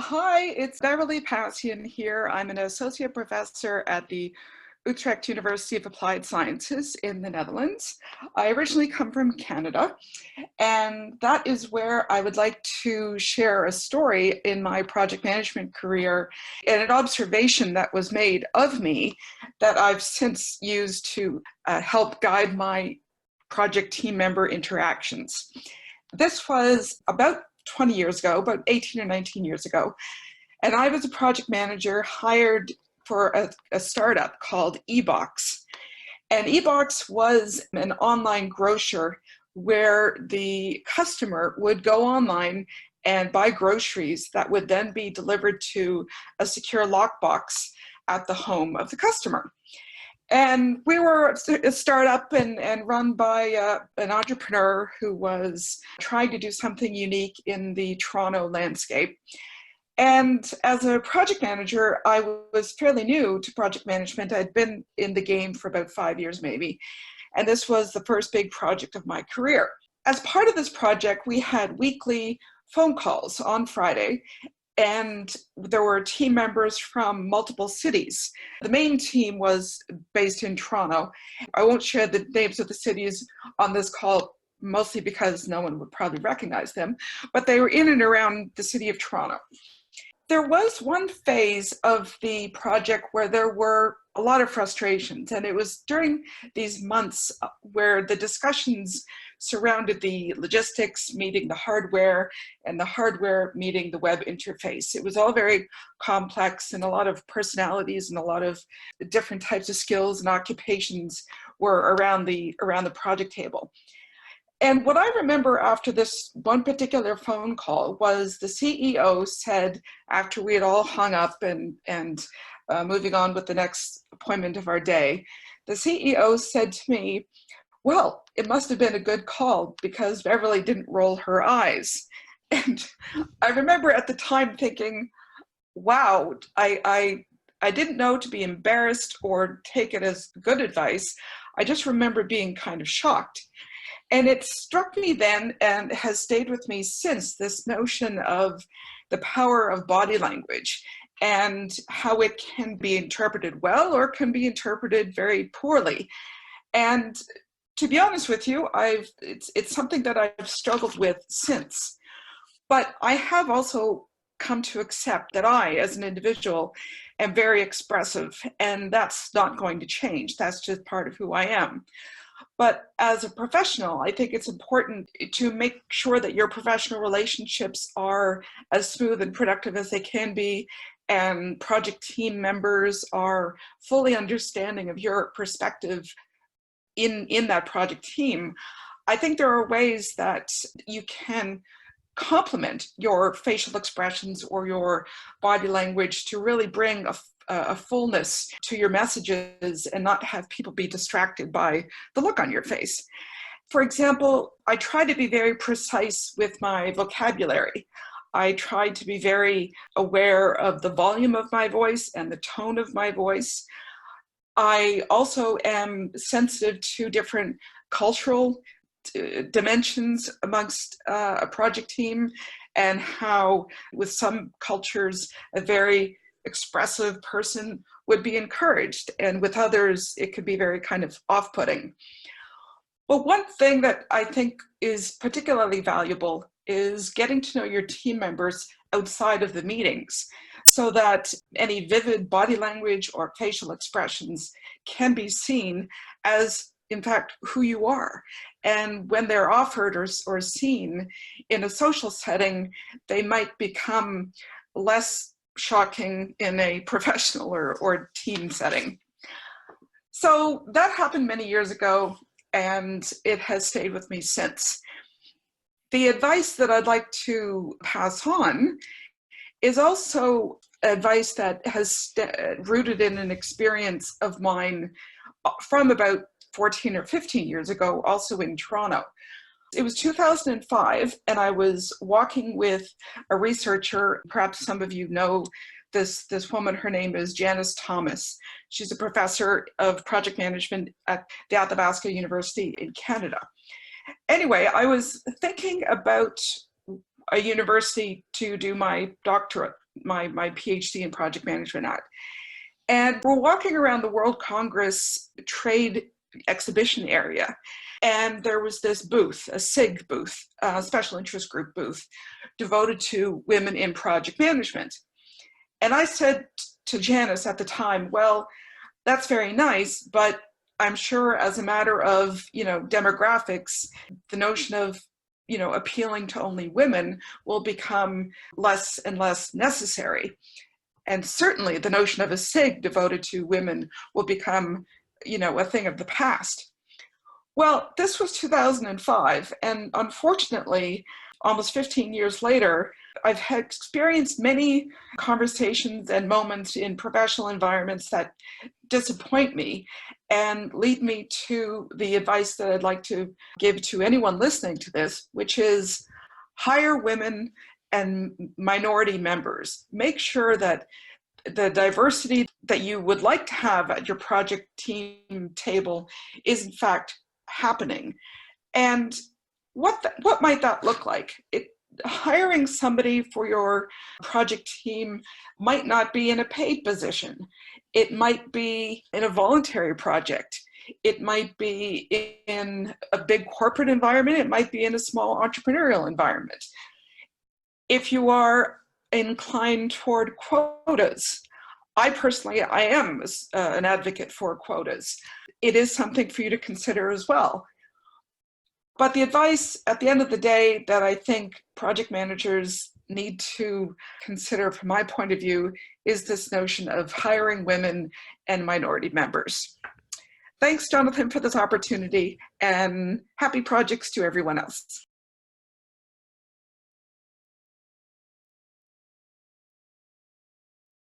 Hi, it's Beverly Pasian here. I'm an associate professor at the Utrecht University of Applied Sciences in the Netherlands. I originally come from Canada, and that is where I would like to share a story in my project management career and an observation that was made of me that I've since used to help guide my project team member interactions. This was about 20 years ago, about 18 or 19 years ago. And I was a project manager hired for a startup called eBox. And eBox was an online grocer where the customer would go online and buy groceries that would then be delivered to a secure lockbox at the home of the customer. And we were a startup and run by an entrepreneur who was trying to do something unique in the Toronto landscape. And as a project manager, I was fairly new to project management. I'd been in the game for about 5 years maybe. And this was the first big project of my career. As part of this project, we had weekly phone calls on Friday, and there were team members from multiple cities. The main team was based in Toronto. I won't share the names of the cities on this call, mostly because no one would probably recognize them, but they were in and around the city of Toronto. There was one phase of the project where there were a lot of frustrations, and it was during these months where the discussions surrounded the logistics meeting the hardware and the hardware meeting the web interface. It was all very complex, and a lot of personalities and a lot of different types of skills and occupations were around the project table. And what I remember after this one particular phone call was the CEO said, after we had all hung up and moving on with the next appointment of our day, the CEO said to me, "Well, it must have been a good call because Beverly didn't roll her eyes." And I remember at the time thinking, wow, I didn't know to be embarrassed or take it as good advice. I just remember being kind of shocked. And it struck me then and has stayed with me since, this notion of the power of body language and how it can be interpreted well or can be interpreted very poorly. And to be honest with you, it's something that I've struggled with since. But I have also come to accept that I, as an individual, am very expressive, and that's not going to change. That's just part of who I am. But as a professional, I think it's important to make sure that your professional relationships are as smooth and productive as they can be, and project team members are fully understanding of your perspective in that project team. I think there are ways that you can complement your facial expressions or your body language to really bring a fullness to your messages and not have people be distracted by the look on your face. For example, I try to be very precise with my vocabulary. I try to be very aware of the volume of my voice and the tone of my voice. I also am sensitive to different cultural dimensions amongst a project team, and how with some cultures a very expressive person would be encouraged, and with others it could be very kind of off-putting. But one thing that I think is particularly valuable is getting to know your team members outside of the meetings, so that any vivid body language or facial expressions can be seen as, in fact, who you are. And when they're offered or seen in a social setting, they might become less shocking in a professional or team setting. So that happened many years ago, and it has stayed with me since. The advice that I'd like to pass on is also advice that has rooted in an experience of mine from about 14 or 15 years ago, also in Toronto. It was 2005, and I was walking with a researcher. Perhaps some of you know this woman. Her name is Janice Thomas. She's a professor of project management at the Athabasca University in Canada. Anyway, I was thinking about a university to do my doctorate, my PhD in project management at. And we're walking around the World Congress trade exhibition area. And there was this booth, a SIG booth, a special interest group booth, devoted to women in project management. And I said to Janice at the time, well, that's very nice, but I'm sure as a matter of, demographics, the notion of, appealing to only women will become less and less necessary. And certainly the notion of a SIG devoted to women will become, a thing of the past. Well, this was 2005, and unfortunately, almost 15 years later, I've experienced many conversations and moments in professional environments that disappoint me and lead me to the advice that I'd like to give to anyone listening to this, which is hire women and minority members. Make sure that the diversity that you would like to have at your project team table is in fact happening. And what might that look like? Hiring somebody for your project team might not be in a paid position. It might be in a voluntary project. It might be in a big corporate environment. It might be in a small entrepreneurial environment. If you are inclined toward quotas, I am an advocate for quotas. It is something for you to consider as well. But the advice at the end of the day that I think project managers need to consider from my point of view is this notion of hiring women and minority members. Thanks, Jonathan, for this opportunity, and happy projects to everyone else.